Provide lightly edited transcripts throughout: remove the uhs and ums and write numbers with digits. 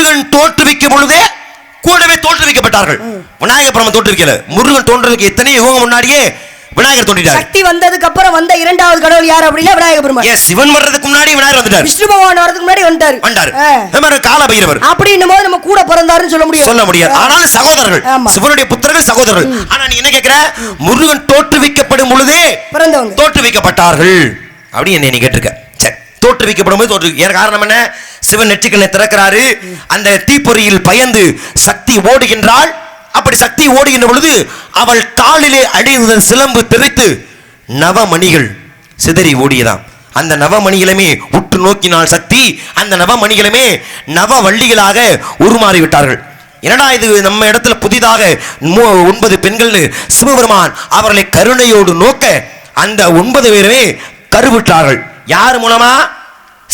முருகன் தோற்றுவிக்கும் பொழுதே கூடவே தோற்றுவிக்கப்பட்டார்கள். விநாயகர் பெருமான் தோற்றுவிக்கல, முருகன் தோன்றதுக்கு எத்தனை யுகம் முன்னாடியே விநாயகர் தோன்றிட்டார். சக்தி வந்ததுக்கு அப்புறம் வந்த இரண்டாவது கடவுள் யார் அப்படினா விநாயகர் பெருமான். எஸ், சிவன் வர்றதுக்கு முன்னாடி விநாயகர் வந்துட்டார். விஷ்ணு பகவான் வரதுக்கு முன்னாடி வந்தார். நம்ம கால பைரவர் அப்படினும் போது நம்ம கூட பிறந்தாருன்னு சொல்ல முடியாது. ஆனால் சகோதரர்கள், சிவனுடைய புத்திரர்கள் சகோதரர்கள். ஆனா நீ என்ன கேக்குற, முருகன் தோற்றுவிக்கப்படும் பொழுதே பிறந்தவங்க தோற்றுவிக்கப்பட்டார்கள் அப்படி என்ன நீ கேட்டிருக்க. சரி, தோற்றுவிக்கப்படும் போது தோற்று, ஏன் காரணம் என்ன? சிவன் நெற்றிக்கண்ணை திறக்கிறாரு, அந்த தீப்பொறியில் பயந்து சக்தி ஓடுகின்றாள். அப்படி சக்தி ஓடுகின்ற பொழுது அவள் காலிலே அணிந்த சிலம்பு தெரித்து நவமணிகள் சிதறி ஓடியதாம். அந்த நவமணிகளுமே உற்று நோக்கினால் சக்தி, அந்த நவமணிகளுமே நவவள்ளிகளாக உருமாறிவிட்டார்கள். என்னடா இது நம்ம இடத்துல புதிதாக 9 பெண்கள் சிவபெருமான் அவர்களை கருணையோடு நோக்க அந்த 9 பேருமே கருவிட்டார்கள். யார் மூலமா?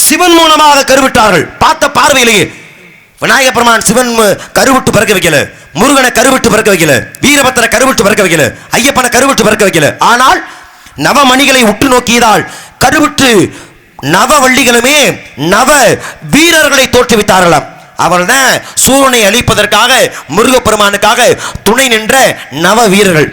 சிவன் மூலமாக கருவிட்டார்கள். பார்த்த பார்வையிலேயே விநாயகர் பெருமான் சிவன் கருவிட்டு பிறக்க வைக்கல, முருகனை கருவிட்டு பிறக்க வைக்கல, வீரபத்திர கருவிட்டு பிறக்க வைக்கல, ஐயப்பனை கருவிட்டு பிறக்க வைக்கல. ஆனால் நவமணிகளை உற்று நோக்கியதால் கருவிட்டு நவவள்ளிகளுமே நவ வீரர்களை தோற்றுவித்தார்களாம். அவர்கள் சூரனை அழிப்பதற்காக முருகப்பெருமானுக்காக துணை நின்ற நவ வீரர்கள்.